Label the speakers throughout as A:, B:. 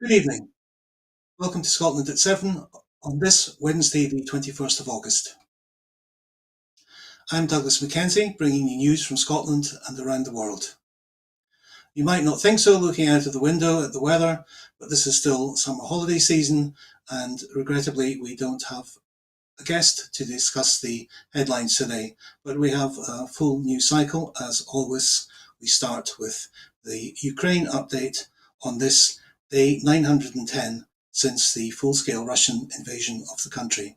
A: Good evening. Welcome to Scotland at 7 on this Wednesday, the 21st of August. I'm Douglas Mackenzie, bringing you news from Scotland and around the world. You might not think so looking out of the window at the weather, but this is still summer holiday season, and regrettably we don't have a guest to discuss the headlines today, but we have a full news cycle. As always, we start with the Ukraine update on this day 910 since the full-scale Russian invasion of the country.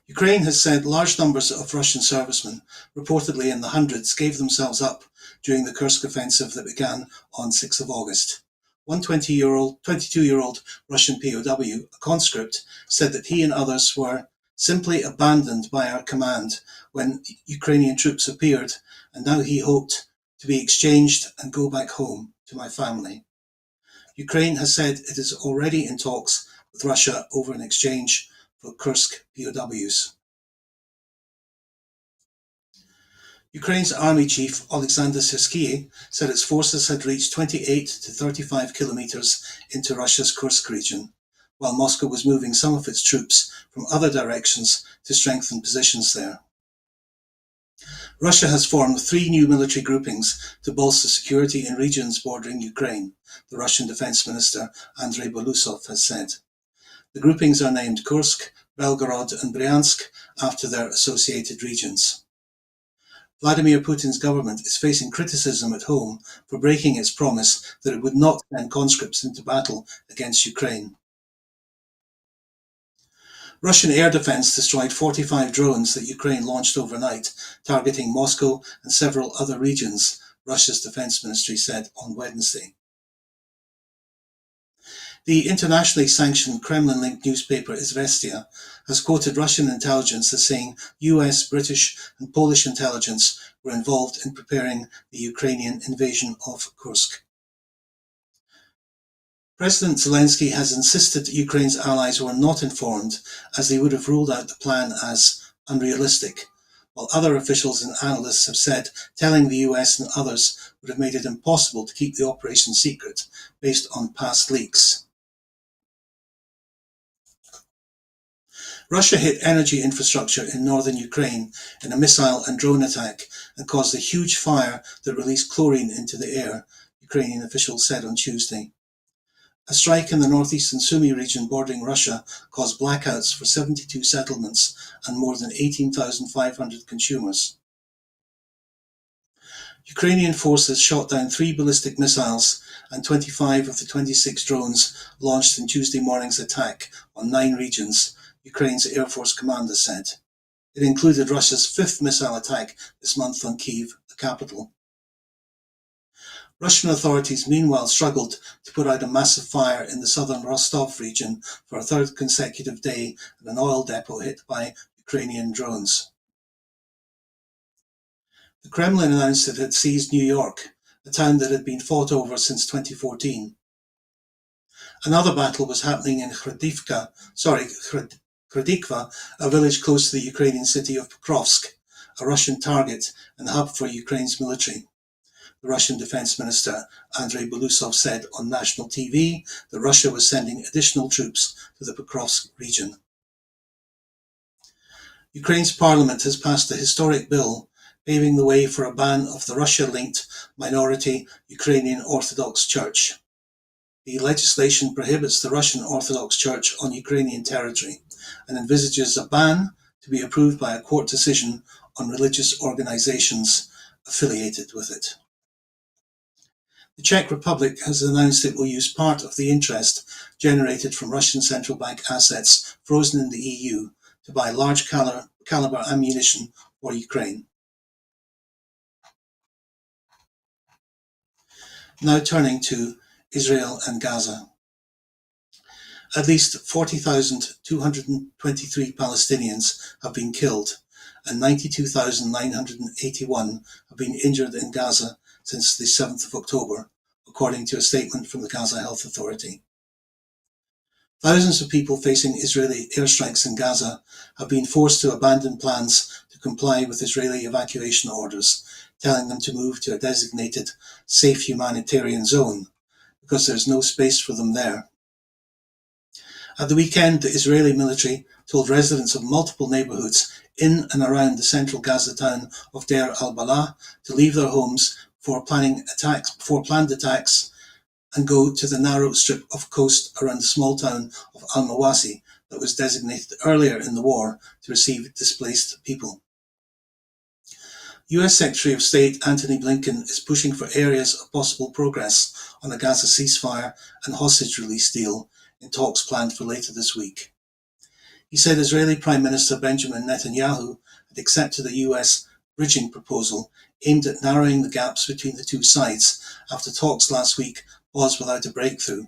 A: Ukraine has said large numbers of Russian servicemen, reportedly in the hundreds, gave themselves up during the Kursk offensive that began on 6th of August. One 22-year-old Russian POW, a conscript, said that he and others were simply abandoned by our command when Ukrainian troops appeared, and now he hoped to be exchanged and go back home to my family. Ukraine has said it is already in talks with Russia over an exchange for Kursk POWs. Ukraine's army chief Alexander Syrskyi said its forces had reached 28 to 35 kilometers into Russia's Kursk region, while Moscow was moving some of its troops from other directions to strengthen positions there. Russia has formed 3 new military groupings to bolster security in regions bordering Ukraine, the Russian Defense Minister Andrei Belousov has said. The groupings are named Kursk, Belgorod and Bryansk after their associated regions. Vladimir Putin's government is facing criticism at home for breaking its promise that it would not send conscripts into battle against Ukraine. Russian air defense destroyed 45 drones that Ukraine launched overnight, targeting Moscow and several other regions, Russia's defense ministry said on Wednesday. The internationally sanctioned Kremlin-linked newspaper Izvestia has quoted Russian intelligence as saying US, British and Polish intelligence were involved in preparing the Ukrainian invasion of Kursk. President Zelensky has insisted Ukraine's allies were not informed, as they would have ruled out the plan as unrealistic, while other officials and analysts have said telling the US and others would have made it impossible to keep the operation secret based on past leaks. Russia hit energy infrastructure in northern Ukraine in a missile and drone attack and caused a huge fire that released chlorine into the air, Ukrainian officials said on Tuesday. A strike in the northeastern Sumy region bordering Russia caused blackouts for 72 settlements and more than 18,500 consumers. Ukrainian forces shot down 3 ballistic missiles and 25 of the 26 drones launched in Tuesday morning's attack on 9 regions, Ukraine's Air Force commander said. It included Russia's 5th missile attack this month on Kyiv, the capital. Russian authorities meanwhile struggled to put out a massive fire in the southern Rostov region for a 3rd consecutive day at an oil depot hit by Ukrainian drones. The Kremlin announced it had seized New York, a town that had been fought over since 2014. Another battle was happening in Khrydivka, a village close to the Ukrainian city of Pokrovsk, a Russian target and hub for Ukraine's military. The Russian Defense Minister Andrei Belousov said on national TV that Russia was sending additional troops to the Pokrovsk region. Ukraine's parliament has passed a historic bill paving the way for a ban of the Russia-linked minority Ukrainian Orthodox Church. The legislation prohibits the Russian Orthodox Church on Ukrainian territory and envisages a ban to be approved by a court decision on religious organizations affiliated with it. The Czech Republic has announced it will use part of the interest generated from Russian central bank assets frozen in the EU to buy large caliber ammunition for Ukraine. Now turning to Israel and Gaza. At least 40,223 Palestinians have been killed and 92,981 have been injured in Gaza since the 7th of October, according to a statement from the Gaza Health Authority. Thousands of people facing Israeli airstrikes in Gaza have been forced to abandon plans to comply with Israeli evacuation orders, telling them to move to a designated safe humanitarian zone, because there is no space for them there. At the weekend, the Israeli military told residents of multiple neighborhoods in and around the central Gaza town of Deir al-Balah to leave their homes before planned attacks and go to the narrow strip of coast around the small town of al-Mawasi that was designated earlier in the war to receive displaced people. US Secretary of State Antony Blinken is pushing for areas of possible progress on a Gaza ceasefire and hostage release deal in talks planned for later this week. He said Israeli Prime Minister Benjamin Netanyahu had accepted a US bridging proposal aimed at narrowing the gaps between the two sides after talks last week paused without a breakthrough.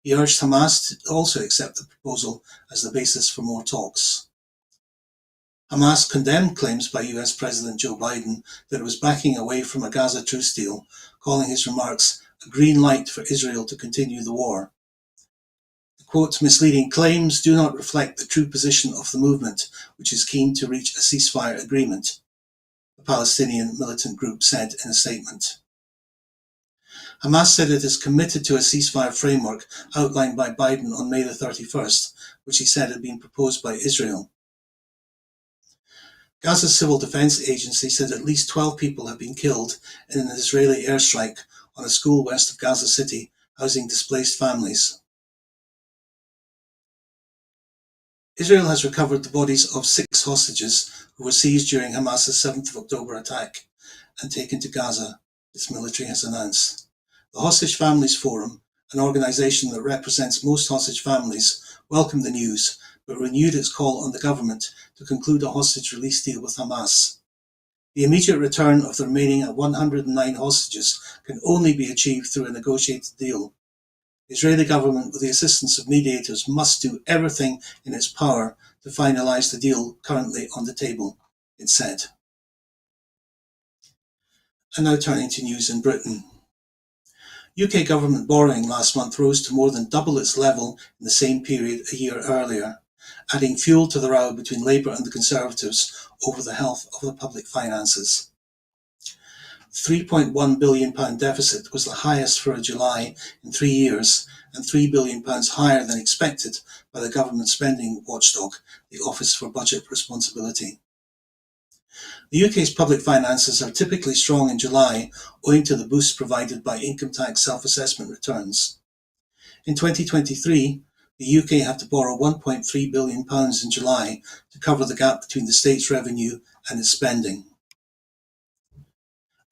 A: He urged Hamas to also accept the proposal as the basis for more talks. Hamas condemned claims by US President Joe Biden that it was backing away from a Gaza truce deal, calling his remarks a green light for Israel to continue the war. The quote, misleading claims do not reflect the true position of the movement, which is keen to reach a ceasefire agreement, the Palestinian militant group said in a statement. Hamas said it is committed to a ceasefire framework outlined by Biden on May the 31st, which he said had been proposed by Israel. Gaza's Civil Defense Agency said at least 12 people have been killed in an Israeli airstrike on a school west of Gaza City, housing displaced families. Israel has recovered the bodies of 6 hostages who were seized during Hamas's 7th of October attack and taken to Gaza, its military has announced. The Hostage Families Forum, an organisation that represents most hostage families, welcomed the news, but renewed its call on the government to conclude a hostage release deal with Hamas. The immediate return of the remaining 109 hostages can only be achieved through a negotiated deal. The Israeli government, with the assistance of mediators, must do everything in its power to finalise the deal currently on the table, it said. And now turning to news in Britain. UK government borrowing last month rose to more than double its level in the same period a year earlier, adding fuel to the row between Labour and the Conservatives over the health of the public finances. The £3.1 billion deficit was the highest for a July in 3 years and £3 billion higher than expected by the government spending watchdog, the Office for Budget Responsibility. The UK's public finances are typically strong in July owing to the boost provided by income tax self-assessment returns. In 2023, the UK had to borrow £1.3 billion in July to cover the gap between the state's revenue and its spending.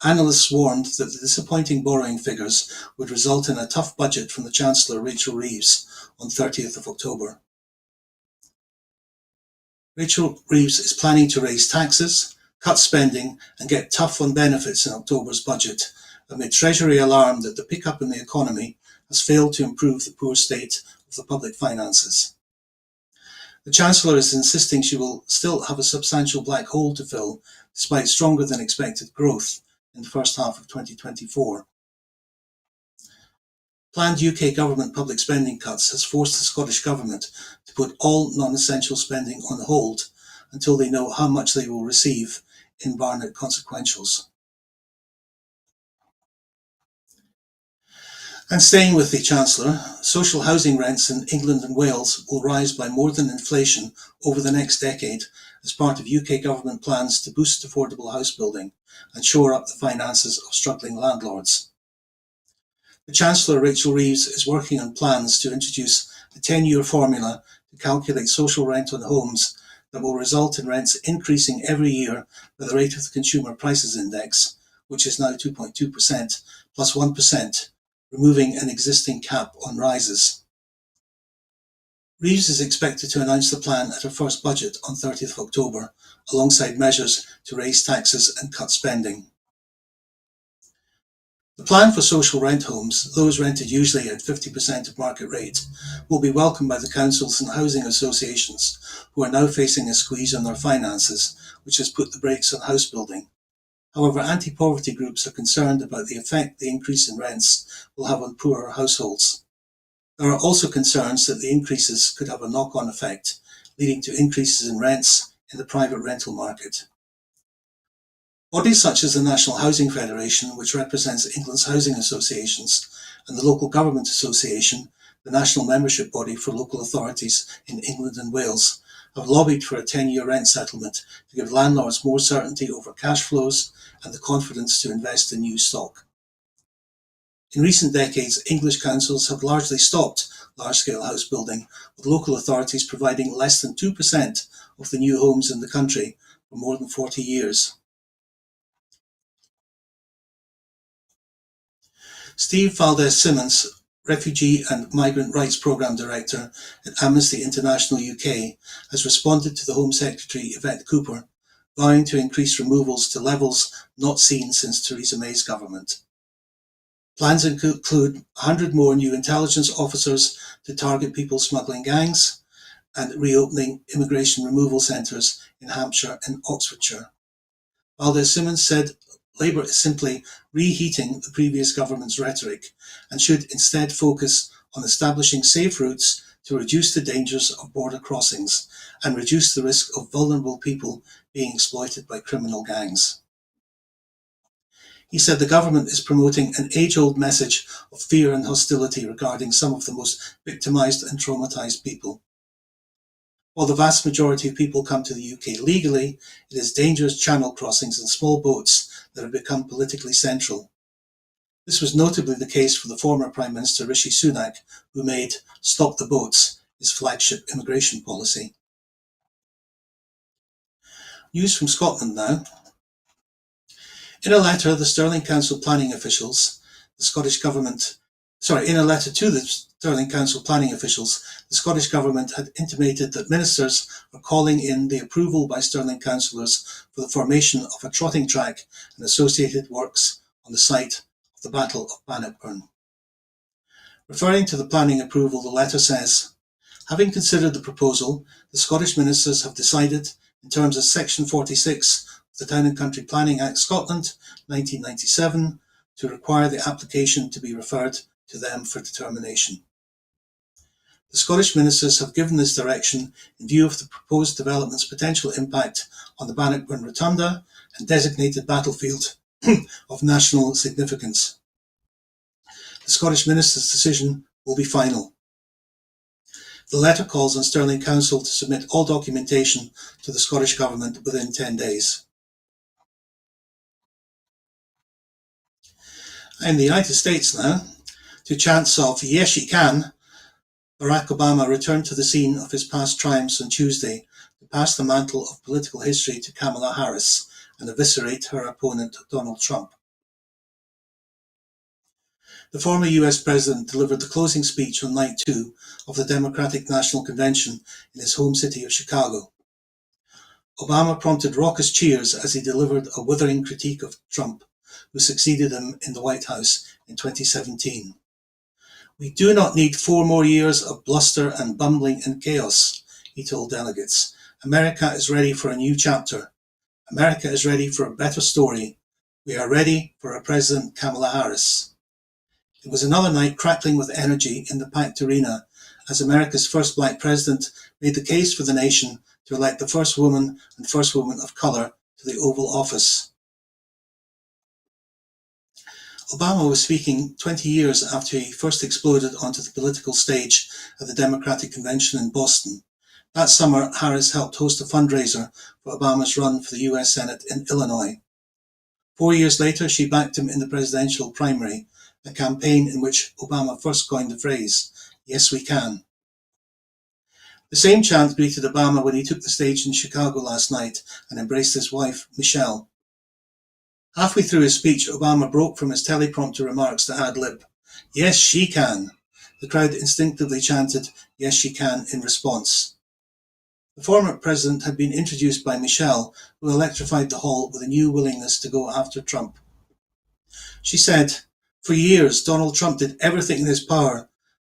A: Analysts warned that the disappointing borrowing figures would result in a tough budget from the Chancellor Rachel Reeves on 30th of October. Rachel Reeves is planning to raise taxes, cut spending and get tough on benefits in October's budget, amid Treasury alarm that the pickup in the economy has failed to improve the poor state of the public finances. The Chancellor is insisting she will still have a substantial black hole to fill, despite stronger than expected growth in the first half of 2024. Planned UK government public spending cuts has forced the Scottish Government to put all non-essential spending on hold until they know how much they will receive in Barnett consequentials. And staying with the Chancellor, social housing rents in England and Wales will rise by more than inflation over the next decade as part of UK government plans to boost affordable house building and shore up the finances of struggling landlords. The Chancellor, Rachel Reeves, is working on plans to introduce a 10-year formula to calculate social rent on homes that will result in rents increasing every year by the rate of the Consumer Prices Index, which is now 2.2%, plus 1%, removing an existing cap on rises. Reeves is expected to announce the plan at her first budget on 30th of October, alongside measures to raise taxes and cut spending. The plan for social rent homes, those rented usually at 50% of market rate, will be welcomed by the councils and housing associations, who are now facing a squeeze on their finances, which has put the brakes on house building. However, anti-poverty groups are concerned about the effect the increase in rents will have on poorer households. There are also concerns that the increases could have a knock-on effect, leading to increases in rents in the private rental market. Bodies such as the National Housing Federation, which represents England's housing associations, and the Local Government Association, the national membership body for local authorities in England and Wales, have lobbied for a 10-year rent settlement to give landlords more certainty over cash flows and the confidence to invest in new stock. In recent decades, English councils have largely stopped large-scale house building, with local authorities providing less than 2% of the new homes in the country for more than 40 years. Steve Valdez-Symonds, Refugee and Migrant Rights Programme Director at Amnesty International UK, has responded to the Home Secretary Yvette Cooper, vowing to increase removals to levels not seen since Theresa May's government. Plans include 100 more new intelligence officers to target people smuggling gangs and reopening immigration removal centres in Hampshire and Oxfordshire. Valdez-Symonds said Labour is simply reheating the previous government's rhetoric and should instead focus on establishing safe routes to reduce the dangers of border crossings and reduce the risk of vulnerable people being exploited by criminal gangs. He said the government is promoting an age-old message of fear and hostility regarding some of the most victimised and traumatised people. While the vast majority of people come to the UK legally, it is dangerous channel crossings and small boats that have become politically central. This was notably the case for the former Prime Minister Rishi Sunak, who made "Stop the Boats" his flagship immigration policy. News from Scotland now. In a letter, the Stirling Council planning officials, the Scottish Government in a letter to the Stirling Council planning officials, the Scottish Government had intimated that ministers are calling in the approval by Stirling councillors for the formation of a trotting track and associated works on the site of the Battle of Bannockburn. Referring to the planning approval, the letter says, "Having considered the proposal, the Scottish ministers have decided, in terms of Section 46 of the Town and Country Planning Act Scotland, 1997, to require the application to be referred to them for determination. The Scottish ministers have given this direction in view of the proposed development's potential impact on the Bannockburn Rotunda and designated battlefield of national significance. The Scottish ministers' decision will be final." The letter calls on Stirling Council to submit all documentation to the Scottish Government within 10 days. In the United States now, to chants of "Yes, she can," Barack Obama returned to the scene of his past triumphs on Tuesday to pass the mantle of political history to Kamala Harris and eviscerate her opponent Donald Trump. The former US president delivered the closing speech on night 2 of the Democratic National Convention in his home city of Chicago. Obama prompted raucous cheers as he delivered a withering critique of Trump, who succeeded him in the White House in 2017. "We do not need 4 more years of bluster and bumbling and chaos," he told delegates. "America is ready for a new chapter. America is ready for a better story. We are ready for a President Kamala Harris." It was another night crackling with energy in the packed arena as America's first black president made the case for the nation to elect the first woman and first woman of colour to the Oval Office. Obama was speaking 20 years after he first exploded onto the political stage at the Democratic Convention in Boston. That summer, Harris helped host a fundraiser for Obama's run for the US Senate in Illinois. 4 years later, she backed him in the presidential primary, a campaign in which Obama first coined the phrase, "Yes, we can." The same chant greeted Obama when he took the stage in Chicago last night and embraced his wife, Michelle. Halfway through his speech, Obama broke from his teleprompter remarks to ad-lib, "Yes, she can." The crowd instinctively chanted, "Yes, she can," in response. The former president had been introduced by Michelle, who electrified the hall with a new willingness to go after Trump. She said, "For years, Donald Trump did everything in his power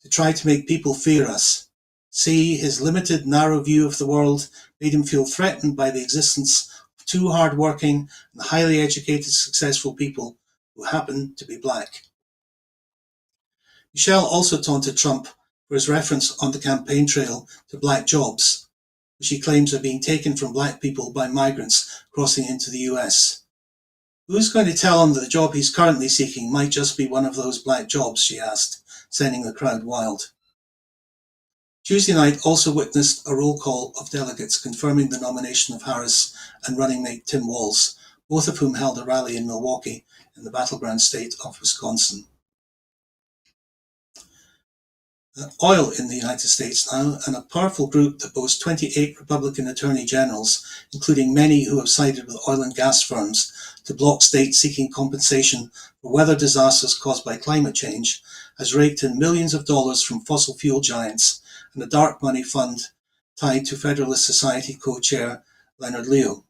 A: to try to make people fear us. See, his limited, narrow view of the world made him feel threatened by the existence of 2 hard-working and highly educated, successful people who happen to be black." Michelle also taunted Trump for his reference on the campaign trail to black jobs, which he claims are being taken from black people by migrants crossing into the US. Who's going to tell him that the job he's currently seeking might just be one of those black jobs, she asked, sending the crowd wild. Tuesday night also witnessed a roll call of delegates confirming the nomination of Harris and running mate Tim Walz, both of whom held a rally in Milwaukee in the battleground state of Wisconsin. Oil in the United States now, and a powerful group that boasts 28 Republican attorney generals, including many who have sided with oil and gas firms to block states seeking compensation for weather disasters caused by climate change, has raked in millions of dollars from fossil fuel giants and a dark money fund tied to Federalist Society co-chair Leonard Leo.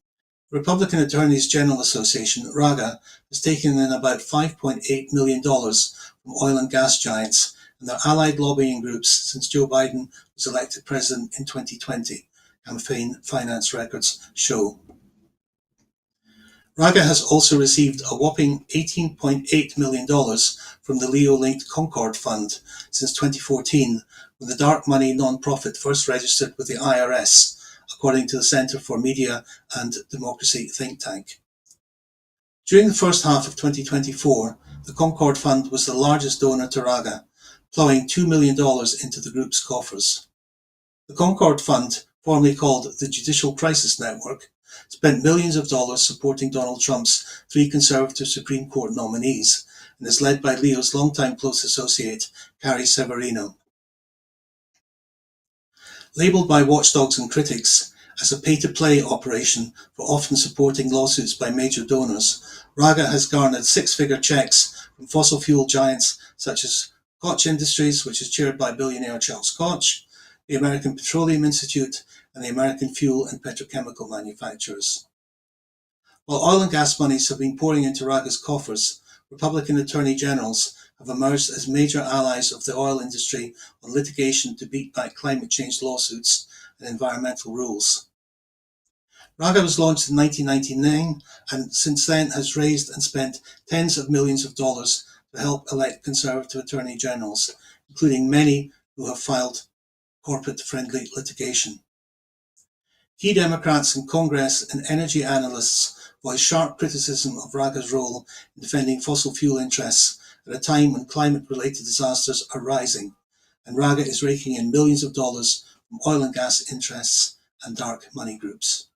A: The Republican Attorneys General Association, RAGA, has taken in about $5.8 million from oil and gas giants and their allied lobbying groups since Joe Biden was elected president in 2020, campaign finance records show. RAGA has also received a whopping $18.8 million from the Leo-linked Concord Fund since 2014, when the dark money non-profit first registered with the IRS, according to the Center for Media and Democracy think tank. During the first half of 2024, the Concord Fund was the largest donor to RAGA, plowing $2 million into the group's coffers. The Concord Fund, formerly called the Judicial Crisis Network, spent millions of dollars supporting Donald Trump's 3 conservative Supreme Court nominees and is led by Leo's longtime close associate, Carrie Severino. Labelled by watchdogs and critics as a pay-to-play operation for often supporting lawsuits by major donors, RAGA has garnered 6-figure checks from fossil fuel giants such as Koch Industries, which is chaired by billionaire Charles Koch, the American Petroleum Institute, and the American fuel and petrochemical manufacturers. While oil and gas monies have been pouring into RAGA's coffers, Republican attorney generals have emerged as major allies of the oil industry on litigation to beat back climate change lawsuits and environmental rules. RAGA was launched in 1999 and since then has raised and spent tens of millions of dollars to help elect conservative attorney generals, including many who have filed corporate-friendly litigation. Key Democrats in Congress and energy analysts voice sharp criticism of RAGA's role in defending fossil fuel interests at a time when climate-related disasters are rising, and RAGA is raking in millions of dollars from oil and gas interests and dark money groups.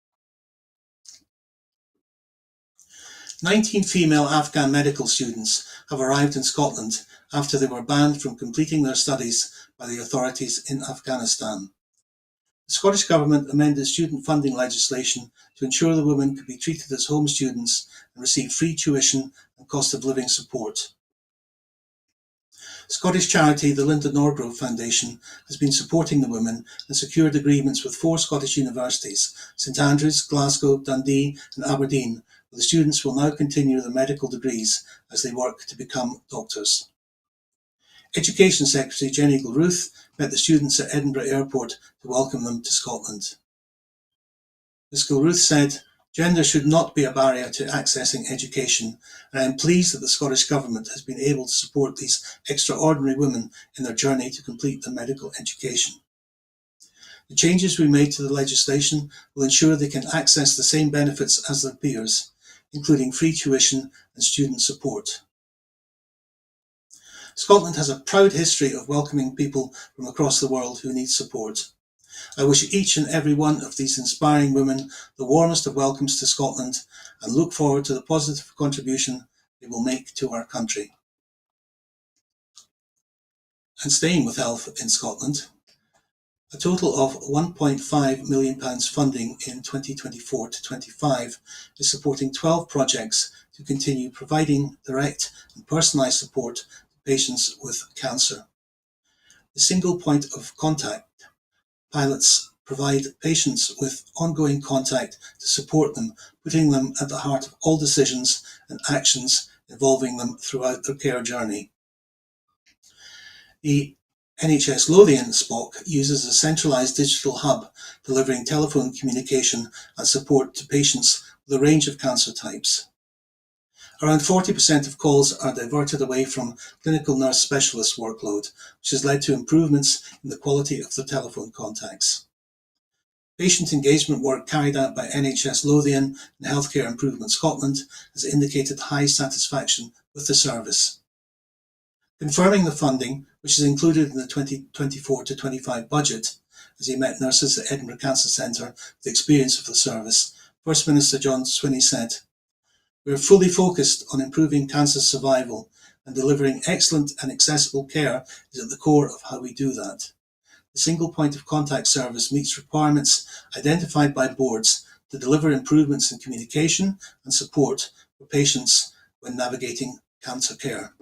A: 19 female Afghan medical students have arrived in Scotland after they were banned from completing their studies by the authorities in Afghanistan. The Scottish Government amended student funding legislation to ensure the women could be treated as home students and receive free tuition and cost of living support. Scottish charity the Linda Norgrove Foundation has been supporting the women and secured agreements with 4 Scottish universities, St Andrews, Glasgow, Dundee and Aberdeen, where the students will now continue their medical degrees as they work to become doctors. Education Secretary Jenny Gilruth met the students at Edinburgh Airport to welcome them to Scotland. Ms Gilruth said, "Gender should not be a barrier to accessing education, and I am pleased that the Scottish Government has been able to support these extraordinary women in their journey to complete their medical education. The changes we made to the legislation will ensure they can access the same benefits as their peers, including free tuition and student support." Scotland has a proud history of welcoming people from across the world who need support. I wish each and every one of these inspiring women the warmest of welcomes to Scotland and look forward to the positive contribution they will make to our country. And staying with health in Scotland, a total of £1.5 million funding in 2024 to 25 is supporting 12 projects to continue providing direct and personalised support to patients with cancer. The single point of contact pilots provide patients with ongoing contact to support them, putting them at the heart of all decisions and actions involving them throughout their care journey. The NHS Lothian SPOC uses a centralised digital hub delivering telephone communication and support to patients with a range of cancer types. Around 40% of calls are diverted away from clinical nurse specialist workload, which has led to improvements in the quality of the telephone contacts. Patient engagement work carried out by NHS Lothian and Healthcare Improvement Scotland has indicated high satisfaction with the service. Confirming the funding, which is included in the 2024-25 budget, as he met nurses at Edinburgh Cancer Centre with experience of the service, First Minister John Swinney said, "We are fully focused on improving cancer survival, and delivering excellent and accessible care is at the core of how we do that. The single point of contact service meets requirements identified by boards to deliver improvements in communication and support for patients when navigating cancer care."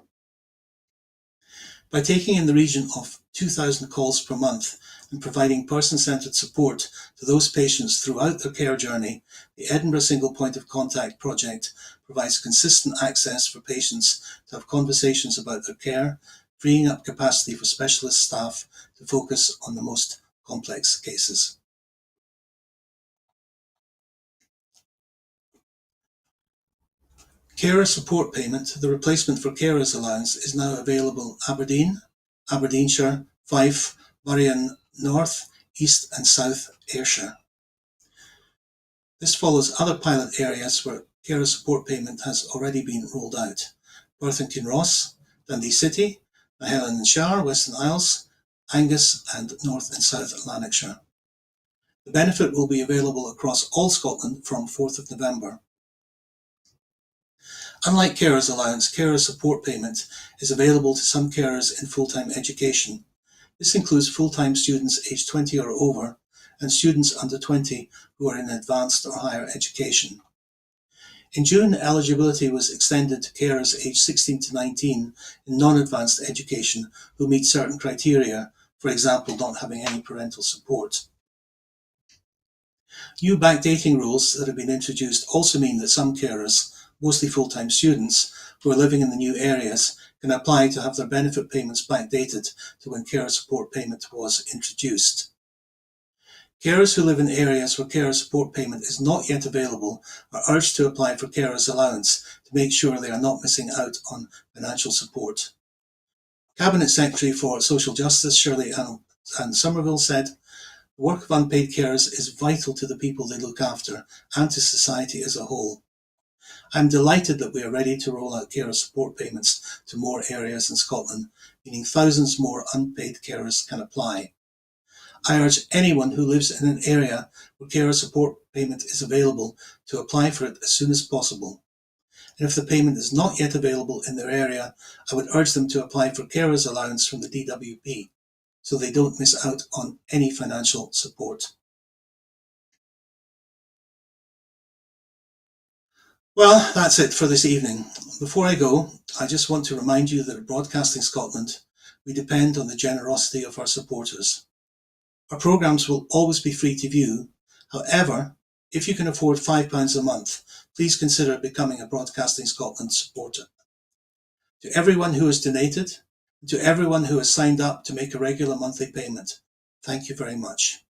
A: By taking in the region of 2,000 calls per month and providing person-centred support to those patients throughout their care journey, the Edinburgh Single Point of Contact project provides consistent access for patients to have conversations about their care, freeing up capacity for specialist staff to focus on the most complex cases. Carer support payment, the replacement for carers allowance, is now available Aberdeen, Aberdeenshire, Fife, Moray and North, East and South Ayrshire. This follows other pilot areas where carer support payment has already been rolled out: Perth and Kinross, Dundee City, Mahelen and Shire, Western Isles, Angus and North and South Lanarkshire. The benefit will be available across all Scotland from 4th of November. Unlike carers allowance, carer support payment is available to some carers in full-time education. This includes full-time students aged 20 or over and students under 20 who are in advanced or higher education. In June, eligibility was extended to carers aged 16 to 19 in non-advanced education who meet certain criteria, for example, not having any parental support. New backdating rules that have been introduced also mean that some carers, mostly full-time students, who are living in the new areas, can apply to have their benefit payments backdated to when carer support payment was introduced. Carers who live in areas where carer support payment is not yet available are urged to apply for carers allowance to make sure they are not missing out on financial support. Cabinet Secretary for Social Justice Shirley Ann Somerville said, "The work of unpaid carers is vital to the people they look after and to society as a whole. I am delighted that we are ready to roll out carer support payments to more areas in Scotland, meaning thousands more unpaid carers can apply. I urge anyone who lives in an area where carer support payment is available to apply for it as soon as possible. And if the payment is not yet available in their area, I would urge them to apply for carers allowance from the DWP, so they don't miss out on any financial support." Well, that's it for this evening. Before I go, I just want to remind you that at Broadcasting Scotland, we depend on the generosity of our supporters. Our programmes will always be free to view. However, if you can afford £5 a month, please consider becoming a Broadcasting Scotland supporter. To everyone who has donated, and to everyone who has signed up to make a regular monthly payment, thank you very much.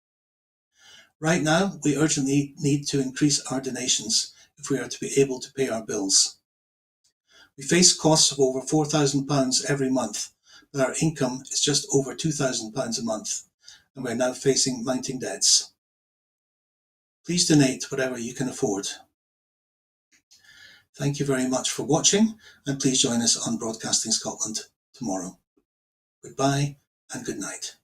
A: Right now, we urgently need to increase our donations if we are to be able to pay our bills. We face costs of over £4,000 every month, but our income is just over £2,000 a month, and we're now facing mounting debts. Please donate whatever you can afford. Thank you very much for watching, and please join us on Broadcasting Scotland tomorrow. Goodbye and good night.